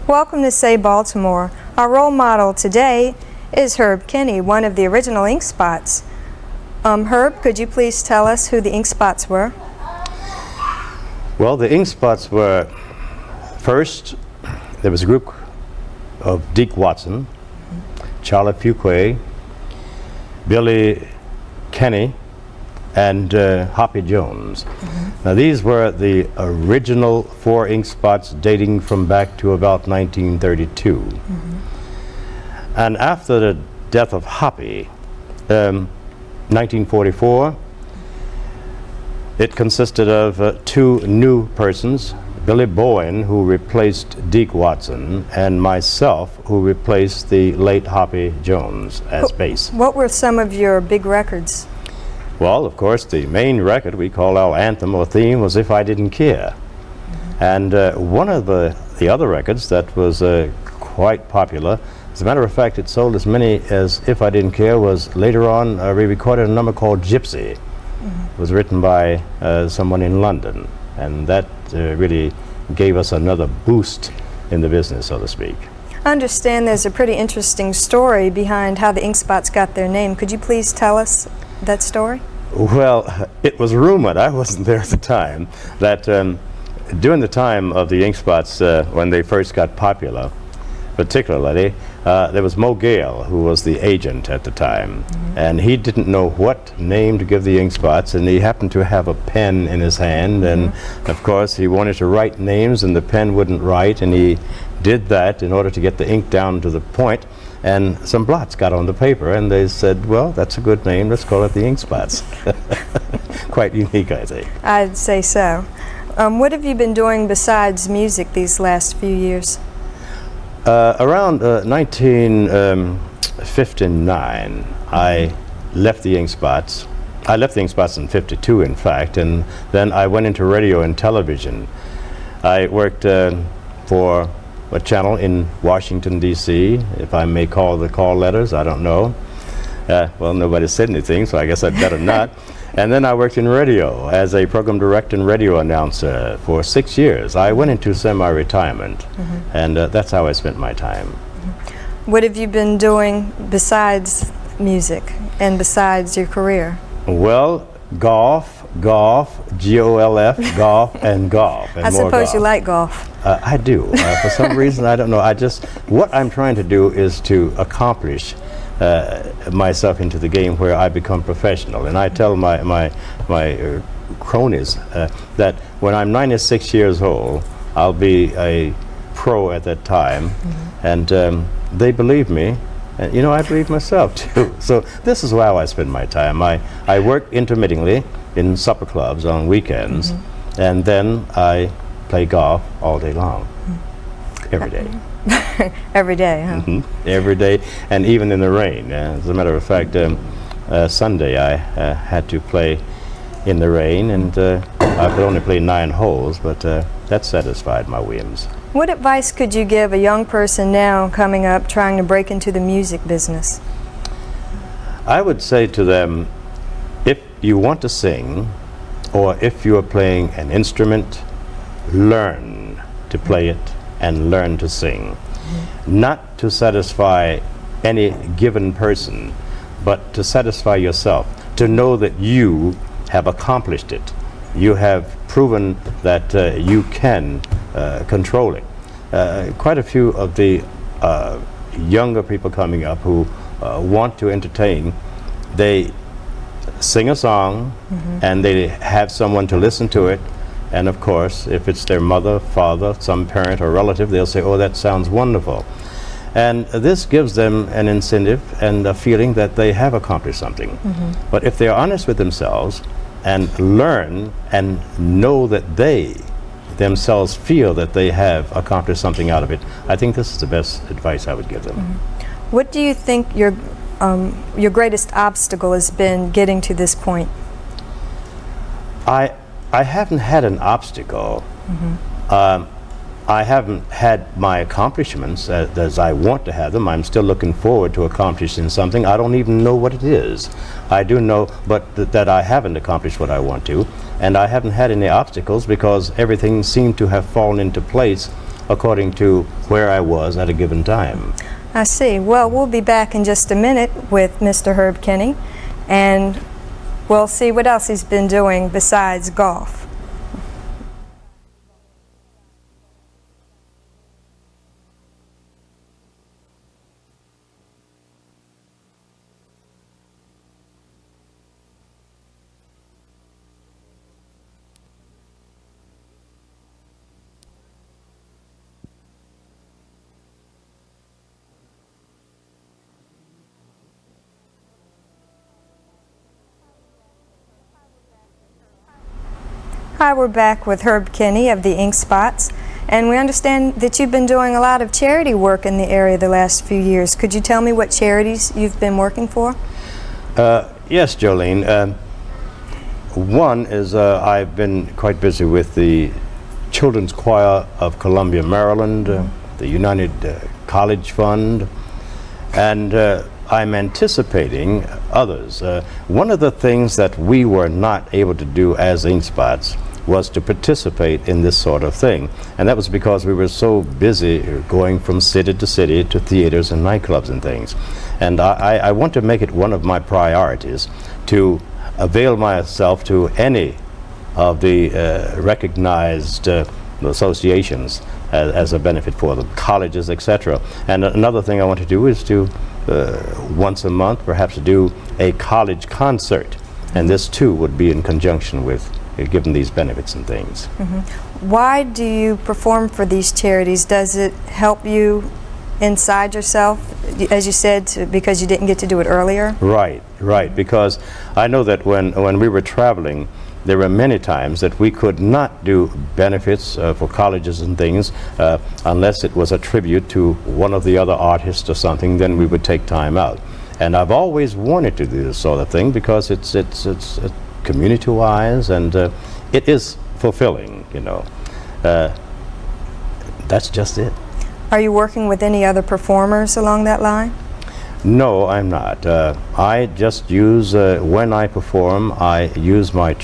Welcome to Say Baltimore. Our role model today is Herb Kinney, one of the original ink spots. Herb, could you please tell us who the ink spots were? Well, the ink spots were, first, there was a group of Deke Watson, Charlie Fuquay, Billy Kenny, and Hoppy Jones. Now these were the original 4 ink spots dating from back to about 1932. And after the death of Hoppy, 1944, it consisted of 2 new persons, Billy Bowen, who replaced Deke Watson, and myself, who replaced the late Hoppy Jones as bass. What were some of your big records? Well, of course, the main record we call our anthem or theme was If I Didn't Care. And one of the other records that was quite popular, as a matter of fact, it sold as many as If I Didn't Care, was later on we recorded a number called Gypsy. It was written by someone in London, and that really gave us another boost in the business, so to speak. I understand there's a pretty interesting story behind how the ink spots got their name. Could you please tell us that story? Well, it was rumored, I wasn't there at the time, that during the time of the ink spots, when they first got popular, particularly, there was Mo Gale, who was the agent at the time, and he didn't know what name to give the ink spots, and he happened to have a pen in his hand, and of course he wanted to write names and the pen wouldn't write, and he did that in order to get the ink down to the point, and some blots got on the paper, and they said, well, that's a good name, let's call it the ink spots. Quite unique, I think. I'd say so. What have you been doing besides music these last few years? Around 1959, I left the ink spots. I left the ink spots in '52, in fact, and then I went into radio and television. I worked for a channel in Washington, D.C., if I may call the call letters, I don't know. Well, nobody said anything, so I guess I'd better not. And then I worked in radio as a program director and radio announcer for 6 years. I went into semi-retirement, and that's how I spent my time. What have you been doing besides music and besides your career? Well, golf, G-O-L-F, golf, and golf. And I suppose golf. you like golf. I do. For some reason, I don't know. What I'm trying to do is to accomplish myself into the game where I become professional. And I tell my cronies that when I'm 96 years old, I'll be a pro at that time. And they believe me. And, you know, I believe myself too. So this is how I spend my time. I work intermittently in supper clubs on weekends, and then I play golf all day long, every day. Every day, huh? Every day, and even in the rain. As a matter of fact, Sunday I had to play in the rain, and I could only play 9 holes, but that satisfied my whims. What advice could you give a young person now coming up trying to break into the music business? I would say to them, if you want to sing, or if you are playing an instrument, learn to play it and learn to sing. Not to satisfy any given person, but to satisfy yourself, to know that you have accomplished it. You have proven that you can control it. Quite a few of the younger people coming up who want to entertain, they sing a song and they have someone to listen to it, and of course if it's their mother, father, some parent or relative, they'll say, oh, that sounds wonderful. And this gives them an incentive and a feeling that they have accomplished something. But if they're honest with themselves and learn and know that they themselves feel that they have accomplished something out of it, I think this is the best advice I would give them. What do you think your greatest obstacle has been getting to this point? I haven't had an obstacle. I haven't had my accomplishments as I want to have them. I'm still looking forward to accomplishing something. I don't even know what it is. I do know but that I haven't accomplished what I want to, and I haven't had any obstacles because everything seemed to have fallen into place according to where I was at a given time. I see. Well, we'll be back in just a minute with Mr. Herb Kinney, and we'll see what else he's been doing besides golf. Hi, we're back with Herb Kinney of the Ink Spots, and we understand that you've been doing a lot of charity work in the area the last few years. Could you tell me what charities you've been working for? Yes, Jolene. One is I've been quite busy with the Children's Choir of Columbia, Maryland, the United College Fund, and I'm anticipating others. One of the things that we were not able to do as Ink Spots was to participate in this sort of thing, and that was because we were so busy going from city to city to theaters and nightclubs and things. And I want to make it one of my priorities to avail myself to any of the recognized associations as a benefit for the colleges, etc. And another thing I want to do is to once a month perhaps do a college concert, and this too would be in conjunction with given these benefits and things. Why do you perform for these charities? Does it help you inside yourself, as you said, because you didn't get to do it earlier? Right, because I know that when we were traveling, there were many times that we could not do benefits for colleges and things unless it was a tribute to one of the other artists or something. Then we would take time out. And I've always wanted to do this sort of thing because it's community-wise, and it is fulfilling, you know. That's just it. Are you working with any other performers along that line? No, I'm not. I just use, when I perform, I use my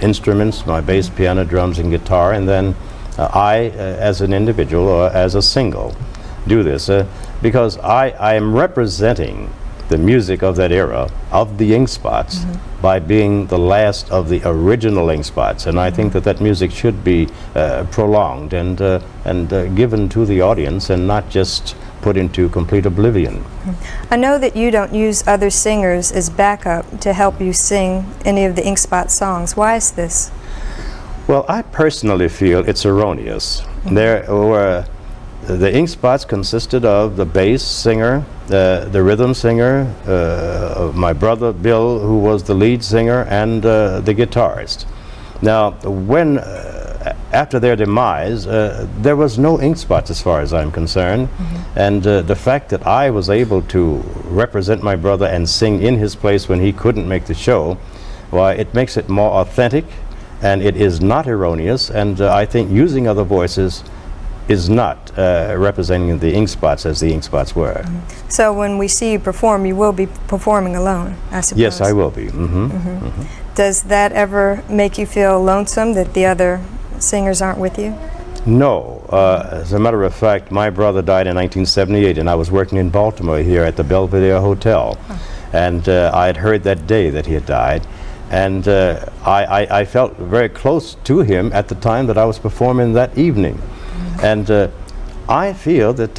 instruments, my bass, piano, drums, and guitar, and then I, as an individual or as a single, do this because I am representing the music of that era, of the Ink Spots, by being the last of the original Ink Spots, and I think that that music should be prolonged and given to the audience and not just put into complete oblivion. I know that you don't use other singers as backup to help you sing any of the Ink Spot songs. Why is this? Well, I personally feel it's erroneous. The Ink Spots consisted of the bass singer, the rhythm singer, my brother Bill, who was the lead singer, and the guitarist. Now, when after their demise, there was no Ink Spots as far as I'm concerned, and the fact that I was able to represent my brother and sing in his place when he couldn't make the show, why, it makes it more authentic, and it is not erroneous, and I think using other voices is not representing the Ink Spots as the Ink Spots were. So when we see you perform, you will be performing alone, I suppose? Yes, I will be. Does that ever make you feel lonesome that the other singers aren't with you? No. As a matter of fact, my brother died in 1978, and I was working in Baltimore here at the Belvedere Hotel. And I had heard that day that he had died. And I felt very close to him at the time that I was performing that evening. And I feel that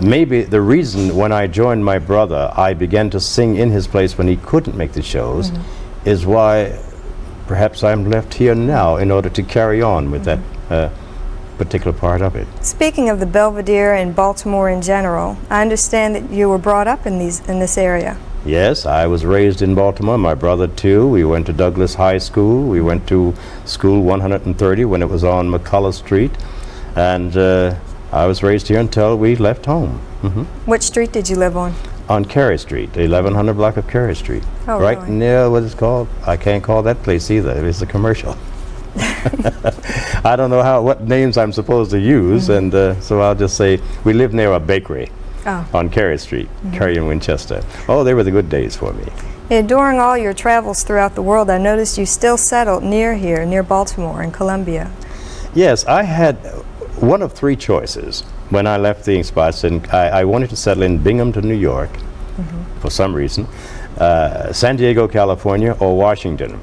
maybe the reason when I joined my brother, I began to sing in his place when he couldn't make the shows, is why perhaps I'm left here now in order to carry on with that particular part of it. Speaking of the Belvedere and Baltimore in general, I understand that you were brought up in this area. Yes, I was raised in Baltimore, my brother too. We went to Douglas High School. We went to School 130 when it was on McCullough Street. And I was raised here until we left home. Which street did you live on? On Carey Street, the 1100 block of Carey Street. Oh, right really? near what it's called. I can't call that place either. It's a commercial. I don't know what names I'm supposed to use, and so I'll just say we live near a bakery on Carey Street, Carey and Winchester. Oh, they were the good days for me. Yeah, during all your travels throughout the world, I noticed you still settled near here, near Baltimore and Columbia. Yes, I had one of three choices when I left the Ink Spots, and I wanted to settle in Binghamton, New York, for some reason, San Diego, California, or Washington.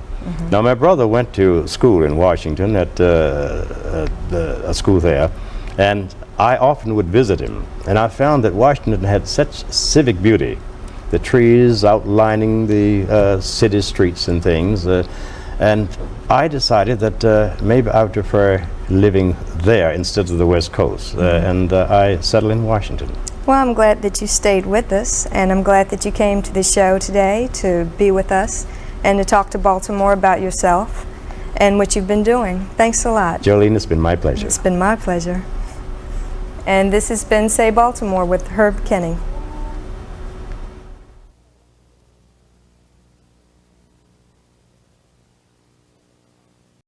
Now, my brother went to school in Washington at a school there, and I often would visit him. And I found that Washington had such civic beauty, the trees outlining the city streets and things. And I decided that maybe I would prefer living there instead of the West Coast. And I settled in Washington. Well, I'm glad that you stayed with us, and I'm glad that you came to the show today to be with us and to talk to Baltimore about yourself and what you've been doing. Thanks a lot. Jolene, it's been my pleasure. It's been my pleasure. And this has been Say Baltimore with Herb Kinney.